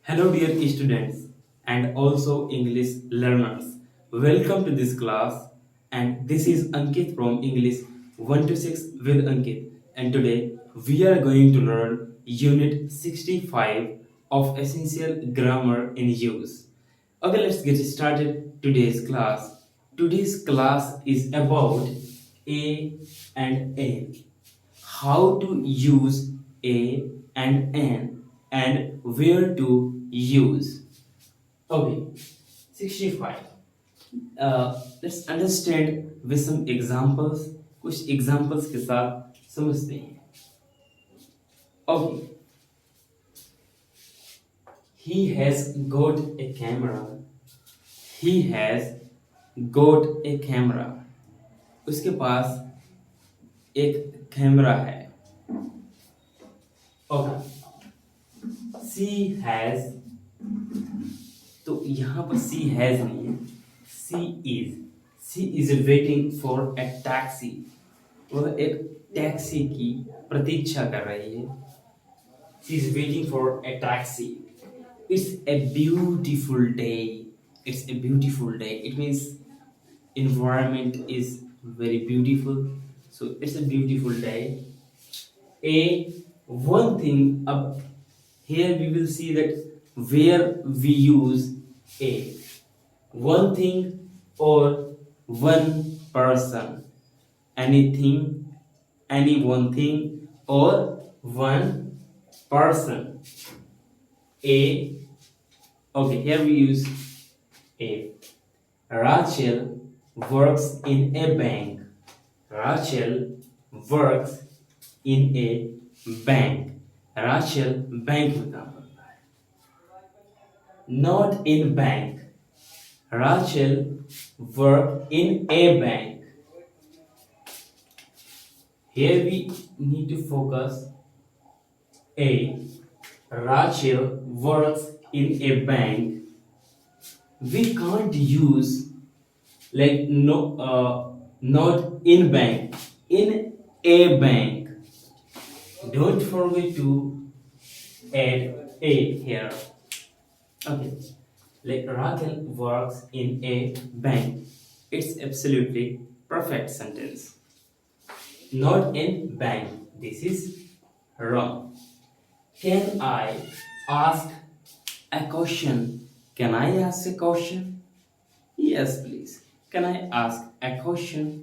Hello, dear students, and also English learners. Welcome to this class, and this is Ankit from English 1 to 6 with Ankit. And today we are going to learn Unit 65 of Essential Grammar in Use. Okay, let's get started today's class. Today's class is about A and N, how to use a and an and where to use. Okay, 65. Let's understand with some examples. कुछ examples के साथ समझते हैं. Okay, he has got a camera. He has got a camera. उसके पास एक camera है. Okay, she has, तो यहाँ पर सी हैज नहीं है, she is waiting for a taxi. वह एक टैक्सी की प्रतीक्षा कर रही है. She is waiting for a taxi. It's a beautiful day. It's a beautiful day. It means environment is very beautiful, so it's a beautiful day. A one thing up here we will see that where we use a one thing or one person, anything, any one thing or one person. A, okay, here we use a. Rachel works in a bank. Rachel works in a bank. Rachel bank में काम करता है. Not in bank. Rachel work in a bank. Here we need to focus a. Rachel works in a bank. We can't use like no not in bank, in a bank. Don't forget to add a here. Okay, like Raquel works in a bank. It's absolutely perfect sentence. Not in bank, this is wrong. Can I ask a question? Can I ask a question? Yes, please. Can I ask a question?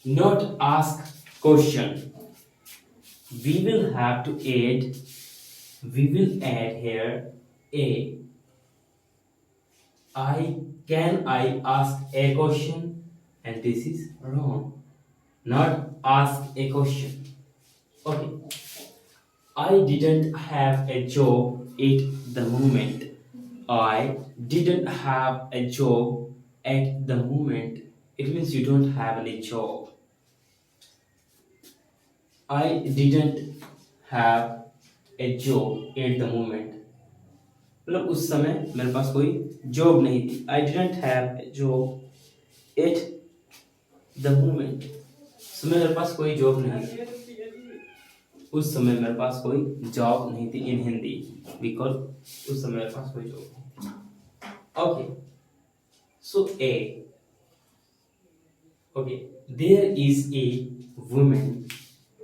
Not ask question. We will have to add. We will add here a. Can I ask a question? And this is wrong. Not ask a question. Okay. I didn't have a job at the moment. I didn't have a job at the moment. It means you don't have any job. I didn't have a job at the moment. मतलब उस समय मेरे पास कोई job नहीं थी. I didn't have a job at the moment. उस समय मेरे पास कोई जॉब नहीं थी. उस समय मेरे पास कोई जॉब नहीं थी in हिंदी. Because उस समय मेरे पास कोई जॉब नहीं थी. Okay, so a. Okay, there is a woman.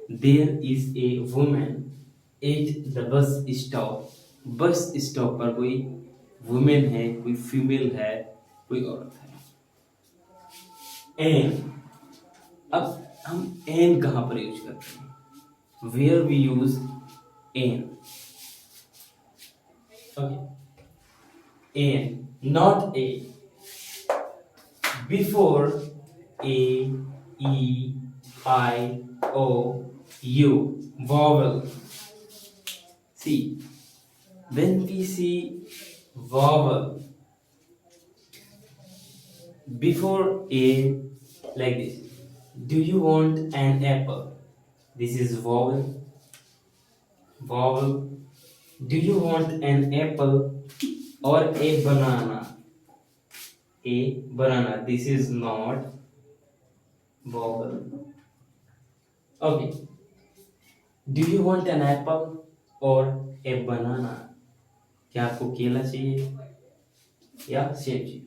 There is a woman at the bus stop. Bus stop पर कोई वुमेन है, कोई फीमेल है, कोई औरत है. एन, अब हम एन कहाँ पर यूज करते हैं? Where we use an. Okay, an, not a. Before a, e, I, o, u, vowel. See, when we see vowel before a, like this. Do you want an apple? This is vowel. Vowel. Do you want an apple or a banana? A banana. This is not vowel. Okay. Do you want an apple और ए बनाना। क्या आपको केला चाहिए या सेब चाहिए?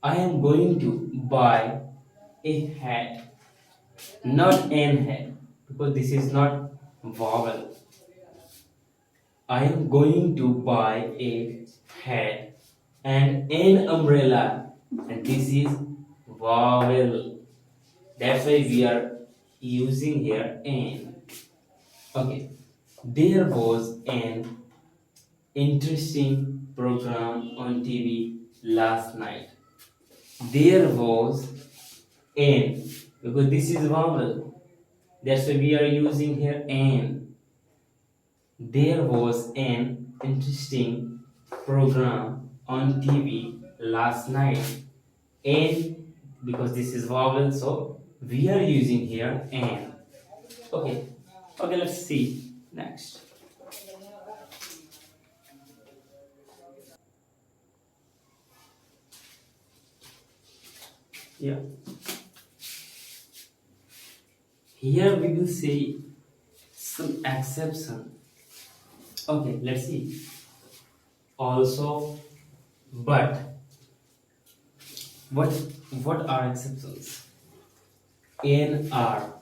I am going to buy a hat, not an hat, because this is not vowel. I am going to buy a hat and an umbrella, and this is vowel. That's why we are using here an. Okay, there was an interesting program on TV last night. There was an, because this is vowel. That's why we are using here an. There was an interesting program on TV last night. An, because this is vowel, so we are using here an. Okay. Okay, let's see next. Yeah. Here we will see some exception. Okay, let's see. Also, but what what are exceptions? In R,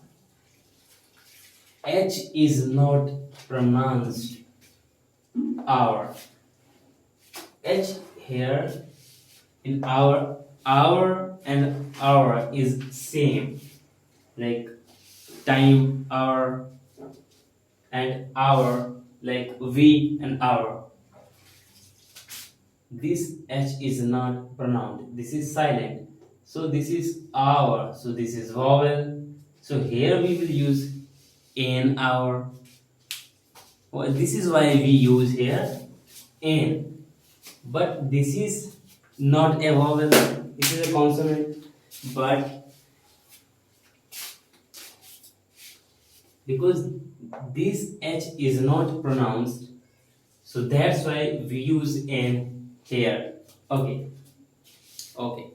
H is not pronounced our. H here in our and hour is same, like time hour and hour, like we and our. This H is not pronounced. This is silent. So this is our. So this is vowel. So here we will use in our. Well, this is why we use here in. But this is not a vowel. It is a consonant. But because this H is not pronounced, so that's why we use n here. Okay. Okay.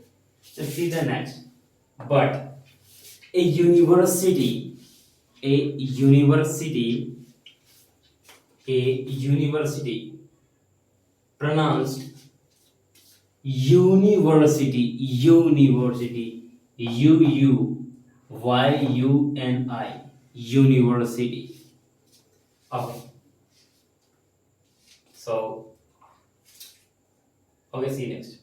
Let's see the next. But a university, a university, a university, pronounced university, university, UUYUNI, university. Okay. So, okay, see next.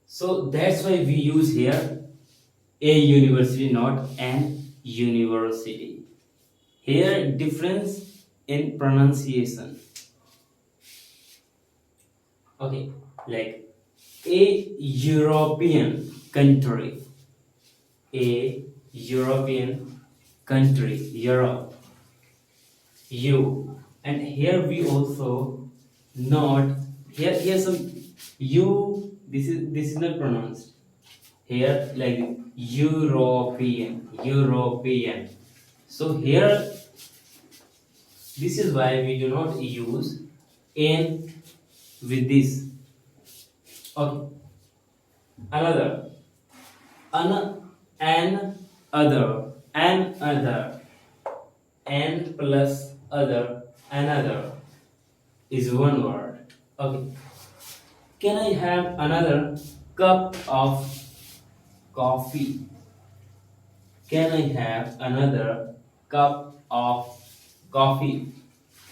So that's why we use here a university, not an university. Here difference in pronunciation. Okay, like a European country, a European country, Europe, you, and here we also not here some you. This is not pronounced here, like European. So here this is why we do not use n with this. Okay. Another an other n plus other another is one word. Okay. Can I have another cup of coffee? Can I have another cup of coffee?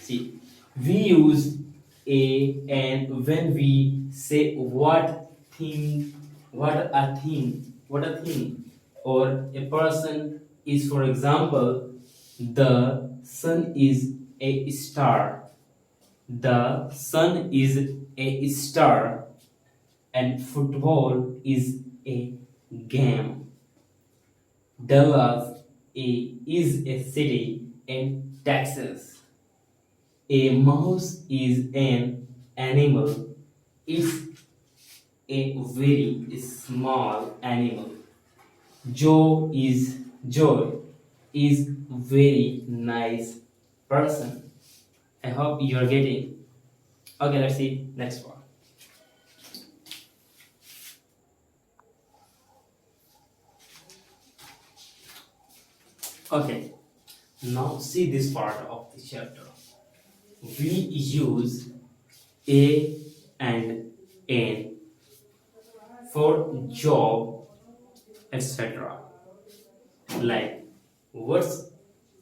See, we use a and when we say what a thing, or a person is, for example, the sun is a star. The sun is a star, and football is a game. Dallas is a city in Texas. A mouse is an animal. It's a very small animal. Joy is very nice person. I hope you are getting. Okay, let's see next one. Okay, now see this part of the chapter. We use a and n for job, etc. Like, what's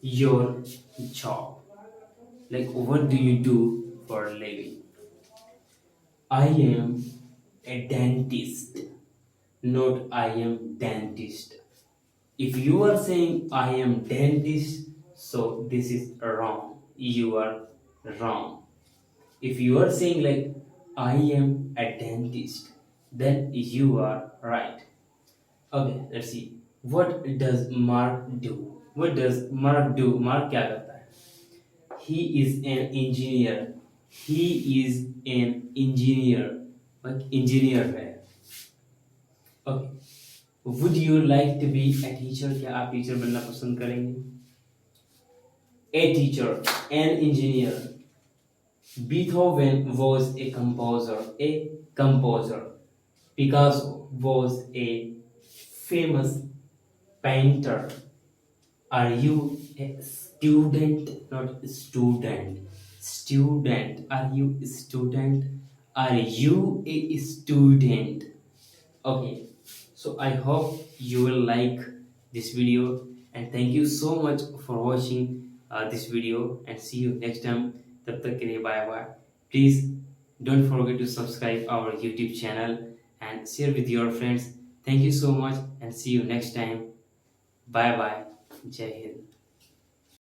your job? Like, what do you do for a living? I am a dentist, not I am dentist. If you are saying I am dentist, so this is wrong. You are wrong. If you are saying like I am a dentist, then you are right. Okay, let's see. What does Mark do? What does Mark do? Mark क्या करता है? He is an engineer. He is an engineer. Like engineer है. Okay. Would you like to be a teacher? क्या आप teacher बनना पसंद करेंगे? A teacher, an engineer. Beethoven was a composer. A composer. Picasso was a famous painter. Are you a student? Not student. Student. Are you a student? Are you a student? Okay, so I hope you will like this video, and thank you so much for watching this video, and see you next time. Tab tak ke liye bye bye. Please don't forget to subscribe our YouTube channel and share with your friends. Thank you so much, and see you next time. Bye bye. Jai Hind.